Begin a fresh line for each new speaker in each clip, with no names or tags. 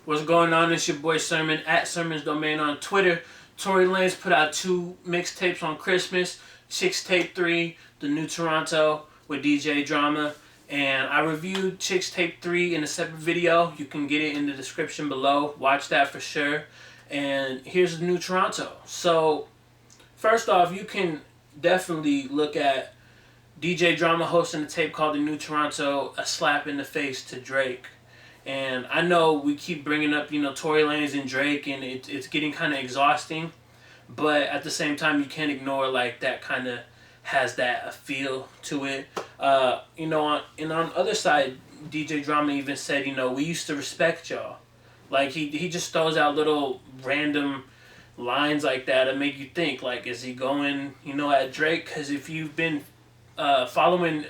What's going on? It's your boy Sermon at Sermon's Domain on Twitter. Tory Lanez put out 2 mixtapes on Christmas. Chicks Tape 3, The New Toronto with DJ Drama. And I reviewed Chicks Tape 3 in a separate video. You can get it in the description below. Watch that for sure. And here's The New Toronto. So, first off, you can definitely look at DJ Drama hosting a tape called The New Toronto, a slap in the face to Drake. And I know we keep bringing up, Tory Lanez and Drake, and it's getting kind of exhausting. But at the same time, you can't ignore, like, that kind of has that feel to it. On the other side, DJ Drama even said, we used to respect y'all. Like, he just throws out little random lines like that that make you think, like, is he going, at Drake? Because if you've been following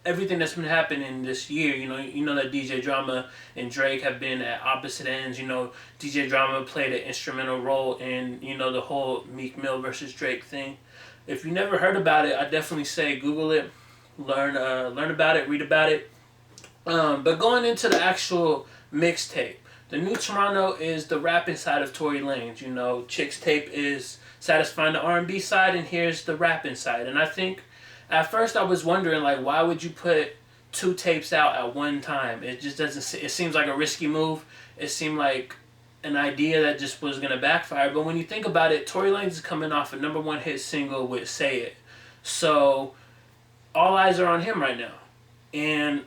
everything that's been happening this year, you know that DJ Drama and Drake have been at opposite ends. DJ Drama played an instrumental role in, the whole Meek Mill versus Drake thing. If you never heard about it, I definitely say Google it, learn about it, read about it. But going into the actual mixtape, The New Toronto is the rapping side of Tory Lanez. Chicks Tape is satisfying the R&B side, and here's the rapping side. And I think at first I was wondering, like, why would you put 2 tapes out at one time? It just doesn't. It seems like a risky move. It seemed like an idea that just was gonna backfire. But when you think about it, Tory Lanez is coming off a #1 hit single with "Say It," so all eyes are on him right now. And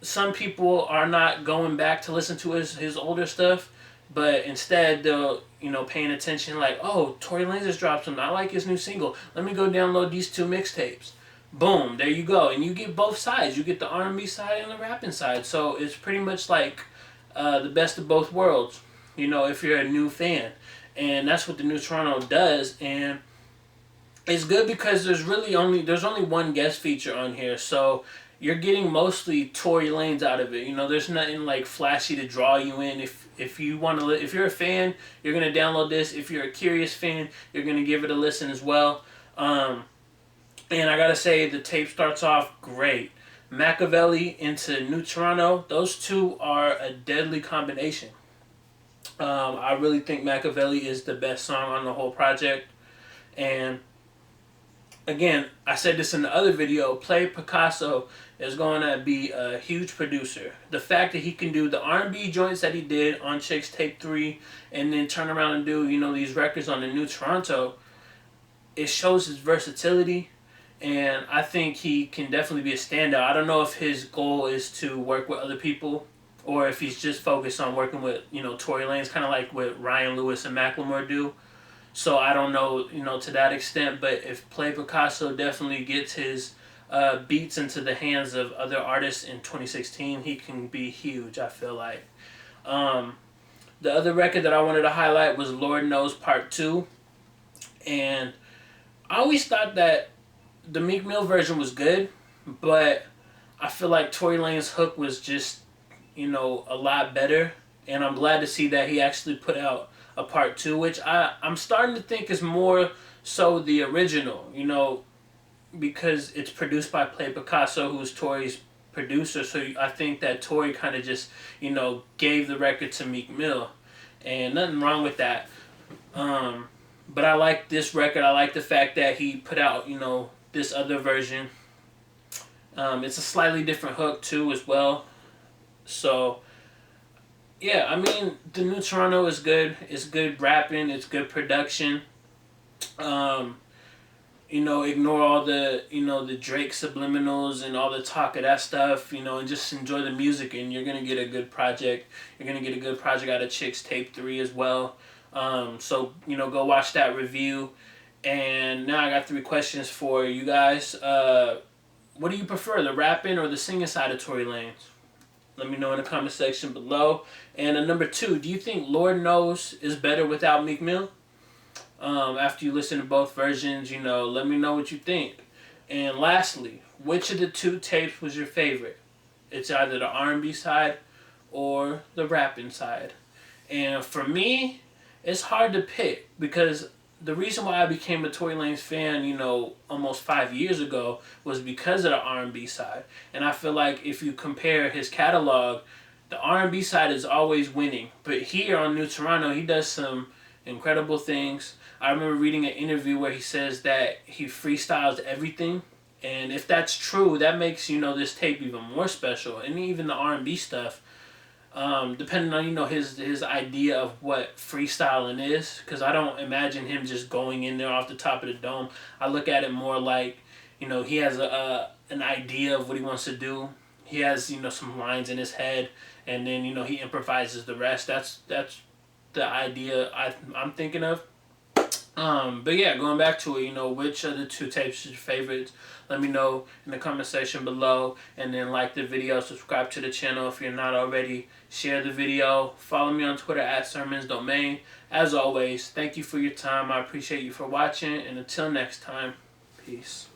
some people are not going back to listen to his older stuff, but instead they'll paying attention, like, oh, Tory Lanez has dropped something. I like his new single. Let me go download these 2 mixtapes. Boom, there you go. And you get both sides. You get the R&B side and the rapping side. So it's pretty much like the best of both worlds, if you're a new fan. And that's what The New Toronto does. And it's good because there's only one guest feature on here. So you're getting mostly Tory Lanez out of it. There's nothing like flashy to draw you in. If you want to, if you're a fan, you're gonna download this. If you're a curious fan, you're gonna give it a listen as well. And I gotta say, the tape starts off great. Machiavelli into New Toronto, those 2 are a deadly combination. I really think Machiavelli is the best song on the whole project. And again, I said this in the other video, Play Picasso is going to be a huge producer. The fact that he can do the R&B joints that he did on Chicks Tape 3 and then turn around and do, these records on the New Toronto, it shows his versatility. And I think he can definitely be a standout. I don't know if his goal is to work with other people or if he's just focused on working with, Tory Lanez, kind of like what Ryan Lewis and Macklemore do. So I don't know, to that extent. But if Play Picasso definitely gets his beats into the hands of other artists in 2016, he can be huge, I feel like. The other record that I wanted to highlight was Lord Knows Part 2. And I always thought that the Meek Mill version was good, but I feel like Tory Lanez's hook was just, a lot better. And I'm glad to see that he actually put out a part 2, which I'm starting to think is more so the original, because it's produced by Play Picasso, who's Tory's producer. So I think that Tory kind of just, gave the record to Meek Mill. And nothing wrong with that. But I like this record. I like the fact that he put out, this other version. It's a slightly different hook too as well. So yeah, I mean, The New Toronto is good. It's good rapping. It's good production. Ignore all the the Drake subliminals and all the talk of that stuff. And just enjoy the music, and you're gonna get a good project. You're gonna get a good project out of Chicks Tape 3 as well. So go watch that review. And now I got 3 questions for you guys. What do you prefer, the rapping or the singing side of Tory Lanez? Let me know in the comment section below. And number 2, do you think Lord Knows is better without Meek Mill? After you listen to both versions, let me know what you think. And lastly, which of the 2 tapes was your favorite? It's either the R&B side or the rapping side. And for me, it's hard to pick because the reason why I became a Tory Lanez fan, almost 5 years ago was because of the R&B side. And I feel like if you compare his catalog, the R&B side is always winning. But here on New Toronto, he does some incredible things. I remember reading an interview where he says that he freestyles everything. And if that's true, that makes, this tape even more special. And even the R&B stuff, depending on, his idea of what freestyling is. Because I don't imagine him just going in there off the top of the dome. I look at it more like, he has an idea of what he wants to do. He has, some lines in his head. And then, he improvises the rest. That's the idea I'm thinking of. But yeah, going back to it, which of the two tapes is your favorites? Let me know in the comment section below. And then like the video, subscribe to the channel if you're not already. Share the video. Follow me on Twitter at SermonsDomain. As always, thank you for your time. I appreciate you for watching. And until next time, peace.